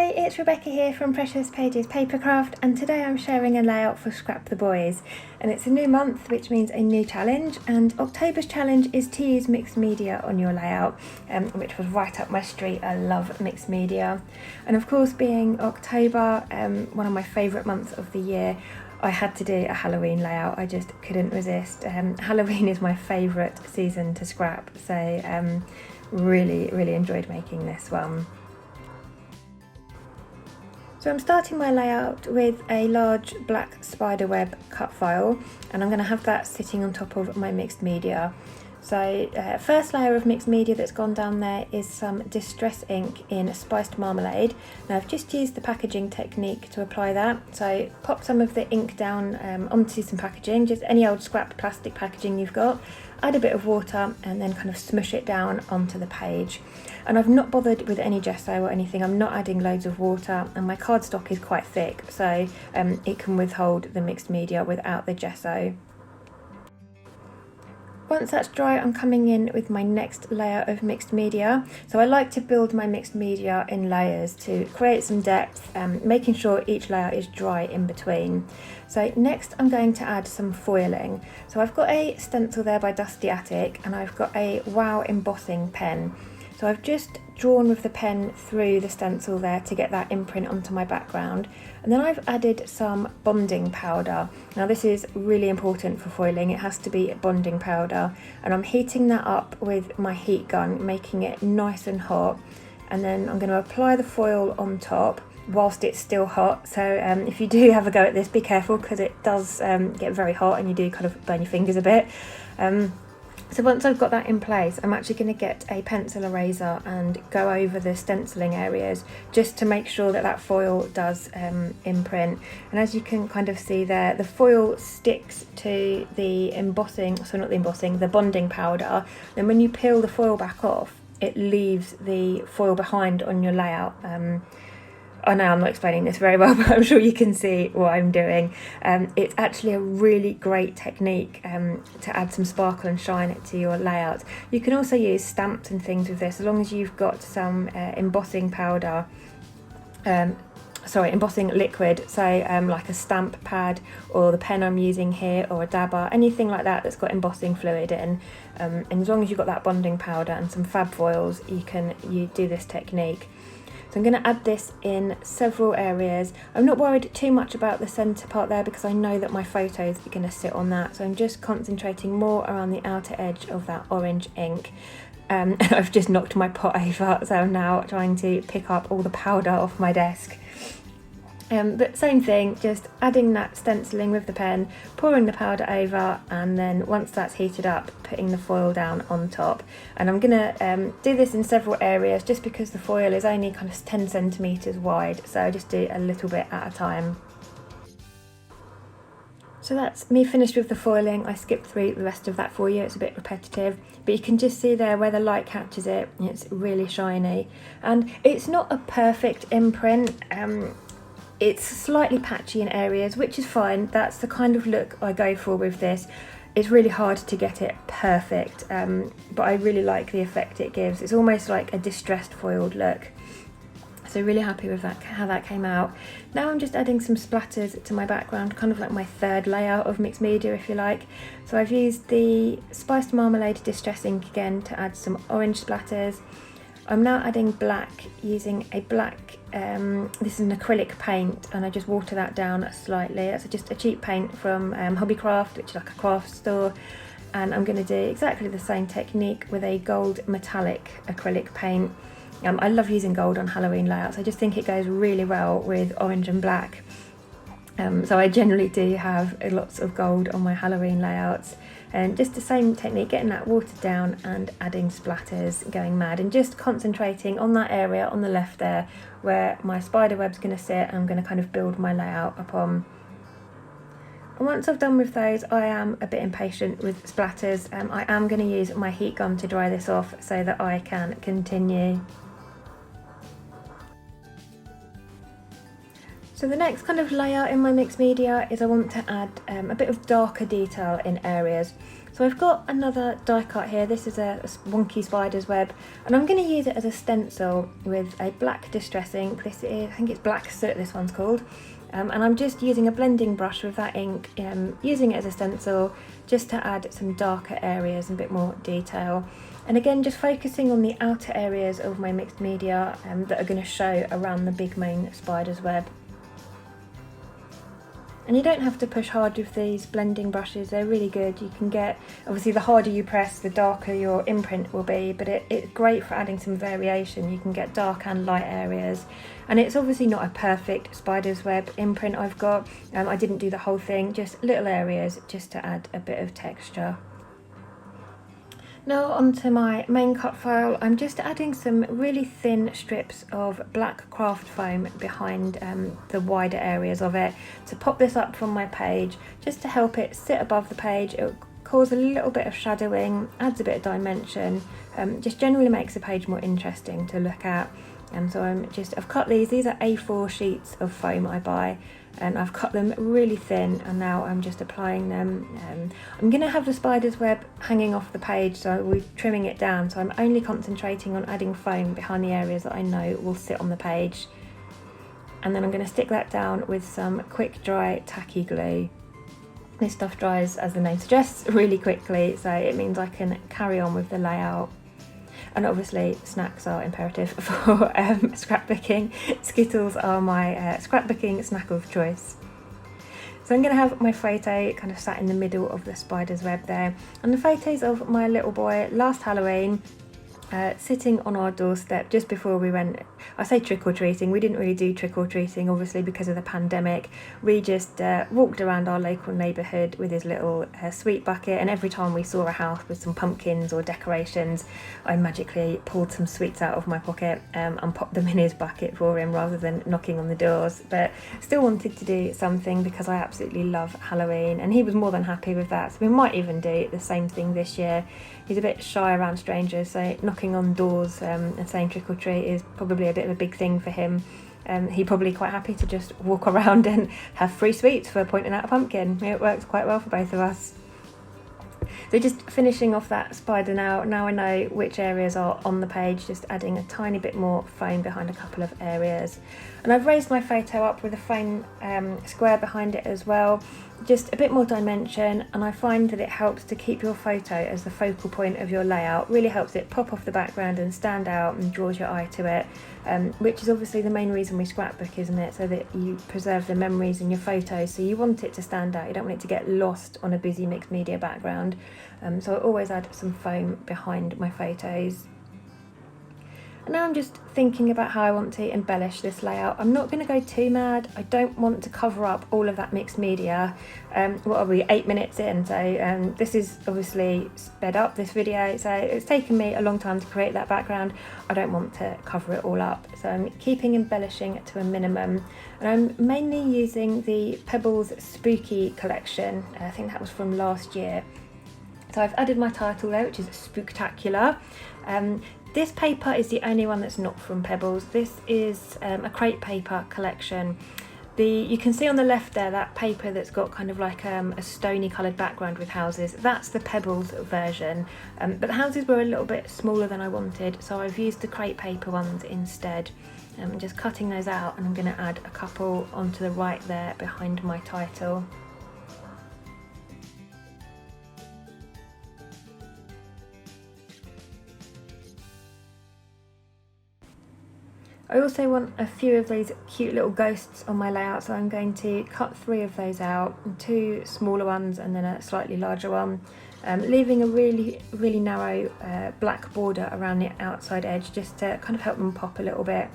Hi, it's Rebecca here from Precious Pages Papercraft, and today I'm sharing a layout for Scrap the Boys. And it's a new month, which means a new challenge, and October's challenge is to use mixed media on your layout, which was right up my street. I love mixed media. And of course, being October, one of my favourite months of the year, I had to do a Halloween layout. I just couldn't resist. Halloween is my favourite season to scrap, so really enjoyed making this one. So I'm starting my layout with a large black spiderweb cut file, and I'm going to have that sitting on top of my mixed media. So first layer of mixed media that's gone down there is some distress ink in spiced marmalade. Now I've just used the packaging technique to apply that. So pop some of the ink down onto some packaging, just any old scrap plastic packaging you've got, add a bit of water and then kind of smush it down onto the page. And I've not bothered with any gesso or anything. I'm not adding loads of water, and my cardstock is quite thick, so it can withhold the mixed media without the gesso. Once that's dry, I'm coming in with my next layer of mixed media. So I like to build my mixed media in layers to create some depth, making sure each layer is dry in between. So next I'm going to add some foiling. So I've got a stencil there by Dusty Attic, and I've got a Wow embossing pen. So I've just drawn with the pen through the stencil there to get that imprint onto my background, and then I've added some bonding powder. Now this is really important for foiling, it has to be bonding powder, and I'm heating that up with my heat gun, making it nice and hot, and then I'm going to apply the foil on top whilst it's still hot. So if you do have a go at this, be careful because it does get very hot and you do kind of burn your fingers a bit. So once I've got that in place, I'm actually going to get a pencil eraser and go over the stenciling areas just to make sure that that foil does imprint. And as you can kind of see there, the foil sticks to the embossing, so not the embossing, the bonding powder. Then when you peel the foil back off, it leaves the foil behind on your layout. I know I'm not explaining this very well, but I'm sure you can see what I'm doing. It's actually a really great technique to add some sparkle and shine to your layout. You can also use stamps and things with this, as long as you've got some embossing powder, embossing liquid, so like a stamp pad or the pen I'm using here, or a dabber, anything like that that's got embossing fluid in. And as long as you've got that bonding powder and some fab foils, you do this technique. So I'm going to add this in several areas. I'm not worried too much about the centre part there because I know that my photos are going to sit on that. So I'm just concentrating more around the outer edge of that orange ink. I've just knocked my pot over, so I'm now trying to pick up all the powder off my desk. But same thing, just adding that stenciling with the pen, pouring the powder over, and then once that's heated up, putting the foil down on top. And I'm gonna do this in several areas just because the foil is only kind of 10 centimetres wide, so I just do a little bit at a time. So that's me finished with the foiling. I skipped through the rest of that for you, it's a bit repetitive, but you can just see there where the light catches it, it's really shiny. And it's not a perfect imprint, it's slightly patchy in areas, which is fine. That's the kind of look I go for with this. It's really hard to get it perfect, but I really like the effect it gives. It's almost like a distressed foiled look. So really happy with that, how that came out. Now I'm just adding some splatters to my background, kind of like my third layer of mixed media, if you like. So I've used the spiced marmalade distress ink again to add some orange splatters. I'm now adding black, using a black, this is an acrylic paint, and I just water that down slightly. That's just a cheap paint from Hobbycraft, which is like a craft store. And I'm going to do exactly the same technique with a gold metallic acrylic paint. I love using gold on Halloween layouts. I just think it goes really well with orange and black. So I generally do have lots of gold on my Halloween layouts. And just the same technique, getting that watered down and adding splatters, going mad, and just concentrating on that area on the left there where my spider web's going to sit. I'm going to kind of build my layout upon. And once I've done with those, I am a bit impatient with splatters. I am going to use my heat gun to dry this off so that I can continue. So the next kind of layer in my mixed media is I want to add a bit of darker detail in areas. So I've got another die cut here. This is a wonky spider's web, and I'm going to use it as a stencil with a black distress ink. This is, I think it's Black Soot, this one's called. And I'm just using a blending brush with that ink, using it as a stencil just to add some darker areas and a bit more detail. And again, just focusing on the outer areas of my mixed media that are going to show around the big main spider's web. And you don't have to push hard with these blending brushes, they're really good. You can get, obviously the harder you press, the darker your imprint will be, but it's great for adding some variation. You can get dark and light areas. And it's obviously not a perfect spider's web imprint I've got. I didn't do the whole thing, just little areas just to add a bit of texture. Now onto my main cut file. I'm just adding some really thin strips of black craft foam behind the wider areas of it to pop this up from my page, just to help it sit above the page. It'll cause a little bit of shadowing, adds a bit of dimension, just generally makes the page more interesting to look at. And so I've cut these are A4 sheets of foam I buy, and I've cut them really thin, and now I'm just applying them. I'm going to have the spider's web hanging off the page, so we're trimming it down, so I'm only concentrating on adding foam behind the areas that I know will sit on the page. And then I'm going to stick that down with some quick dry tacky glue. This stuff dries, as the name suggests, really quickly, so it means I can carry on with the layout. And obviously snacks are imperative for scrapbooking. Skittles are my scrapbooking snack of choice. So I'm going to have my photo kind of sat in the middle of the spider's web there. And the photos of my little boy last Halloween, sitting on our doorstep just before we went, I say trick-or-treating, we didn't really do trick-or-treating obviously because of the pandemic. We just walked around our local neighbourhood with his little sweet bucket, and every time we saw a house with some pumpkins or decorations, I magically pulled some sweets out of my pocket and popped them in his bucket for him rather than knocking on the doors. But still wanted to do something because I absolutely love Halloween, and he was more than happy with that, so we might even do the same thing this year. He's a bit shy around strangers, so knocking on doors and saying trick or treat is probably a bit of a big thing for him. He's probably quite happy to just walk around and have free sweets for pointing out a pumpkin. It works quite well for both of us. So just finishing off that spider now I know which areas are on the page, just adding a tiny bit more foam behind a couple of areas. And I've raised my photo up with a foam square behind it as well, just a bit more dimension, and I find that it helps to keep your photo as the focal point of your layout. Really helps it pop off the background and stand out and draws your eye to it, which is obviously the main reason we scrapbook, isn't it? So that you preserve the memories in your photos, so you want it to stand out, you don't want it to get lost on a busy mixed media background. So I always add some foam behind my photos. And now I'm just thinking about how I want to embellish this layout. I'm not going to go too mad. I don't want to cover up all of that mixed media. What are we, 8 minutes in? So this is obviously sped up, this video. So it's taken me a long time to create that background. I don't want to cover it all up. So I'm keeping embellishing to a minimum. And I'm mainly using the Pebbles Spooky collection. I think that was from last year. So I've added my title there, which is Spooktacular. This paper is the only one that's not from Pebbles. This is a crepe paper collection. You can see on the left there that paper that's got kind of like a stony coloured background with houses. That's the Pebbles version, but the houses were a little bit smaller than I wanted, so I've used the crepe paper ones instead. I'm just cutting those out, and I'm going to add a couple onto the right there behind my title. I also want a few of these cute little ghosts on my layout, so I'm going to cut 3 of those out, 2 smaller ones and then a slightly larger one, leaving a really narrow black border around the outside edge just to kind of help them pop a little bit.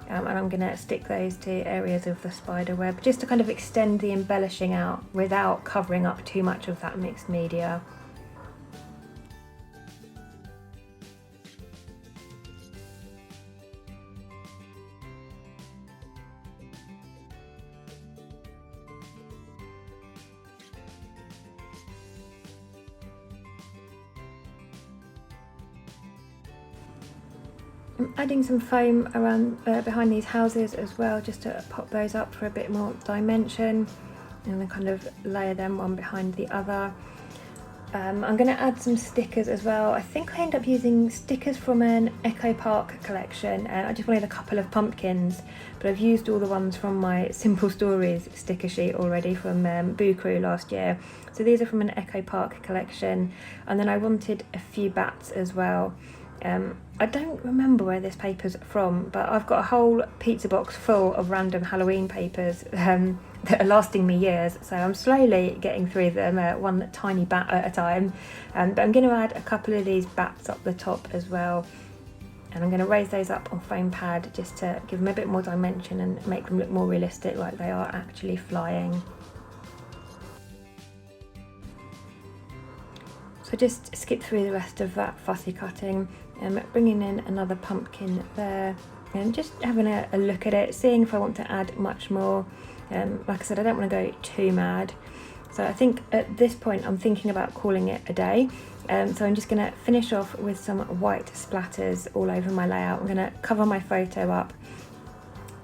And I'm going to stick those to areas of the spider web just to kind of extend the embellishing out without covering up too much of that mixed media. I'm adding some foam around behind these houses as well, just to pop those up for a bit more dimension, and then kind of layer them one behind the other. I'm going to add some stickers as well. I think I end up using stickers from an Echo Park collection. I just wanted a couple of pumpkins, but I've used all the ones from my Simple Stories sticker sheet already from Boo Crew last year. So these are from an Echo Park collection, and then I wanted a few bats as well. I don't remember where this paper's from, but I've got a whole pizza box full of random Halloween papers that are lasting me years, so I'm slowly getting through them one tiny bat at a time. But I'm going to add a couple of these bats up the top as well, and I'm going to raise those up on foam pad just to give them a bit more dimension and make them look more realistic, like they are actually flying. So just skip through the rest of that fussy cutting, bringing in another pumpkin there and just having a look at it, seeing if I want to add much more. Like I said, I don't want to go too mad, so I think at this point I'm thinking about calling it a day. So I'm just going to finish off with some white splatters all over my layout. I'm going to cover my photo up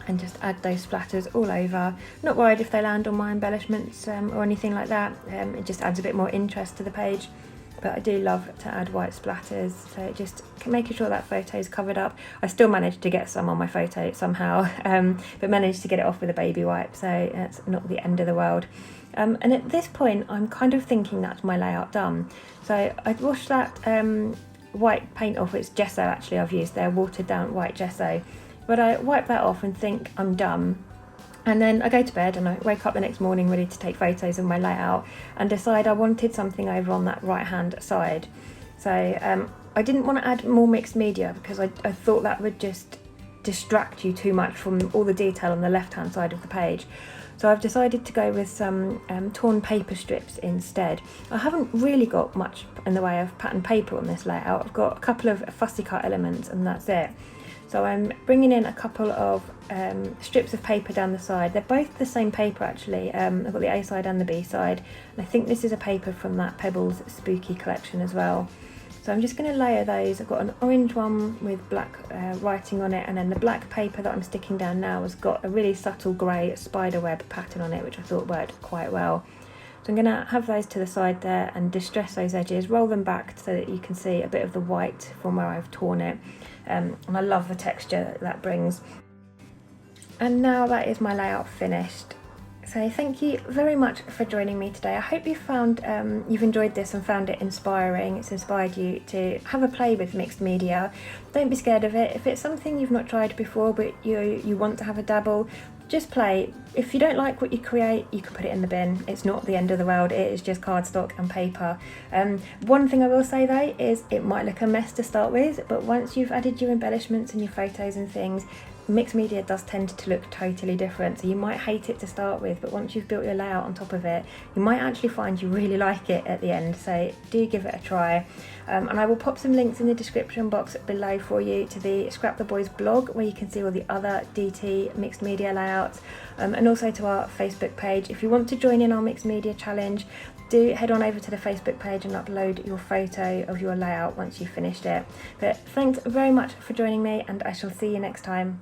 and just add those splatters all over. Not worried if they land on my embellishments or anything like that. It just adds a bit more interest to the page. But I do love to add white splatters, so just making sure that photo is covered up. I still managed to get some on my photo somehow, but managed to get it off with a baby wipe, so it's not the end of the world. And at this point, I'm kind of thinking that's my layout done. So I'd wash that white paint off. It's gesso actually I've used there, watered down white gesso. But I wipe that off and think I'm done. And then I go to bed and I wake up the next morning ready to take photos of my layout and decide I wanted something over on that right hand side. So I didn't want to add more mixed media because I thought that would just distract you too much from all the detail on the left hand side of the page. So I've decided to go with some torn paper strips instead. I haven't really got much in the way of pattern paper on this layout. I've got a couple of fussy cut elements and that's it. So I'm bringing in a couple of strips of paper down the side. They're both the same paper actually. I've got the A side and the B side. And I think this is a paper from that Pebbles Spooky collection as well. So I'm just going to layer those. I've got an orange one with black writing on it, and then the black paper that I'm sticking down now has got a really subtle grey spiderweb pattern on it, which I thought worked quite well. So I'm going to have those to the side there and distress those edges, roll them back so that you can see a bit of the white from where I've torn it. And I love the texture that brings. And now that is my layout finished. So thank you very much for joining me today. I hope you found you've enjoyed this and found it inspiring. It's inspired you to have a play with mixed media. Don't be scared of it. If it's something you've not tried before but you want to have a dabble, just play. If you don't like what you create, you can put it in the bin. It's not the end of the world. It is just cardstock and paper. One thing I will say though is it might look a mess to start with, but once you've added your embellishments and your photos and things, mixed media does tend to look totally different. So you might hate it to start with, but once you've built your layout on top of it, you might actually find you really like it at the end. So do give it a try. And I will pop some links in the description box below for you to the Scrap the Boys blog, where you can see all the other DT mixed media layouts, and also to our Facebook page. If you want to join in our mixed media challenge, do head on over to the Facebook page and upload your photo of your layout once you've finished it. But thanks very much for joining me, and I shall see you next time.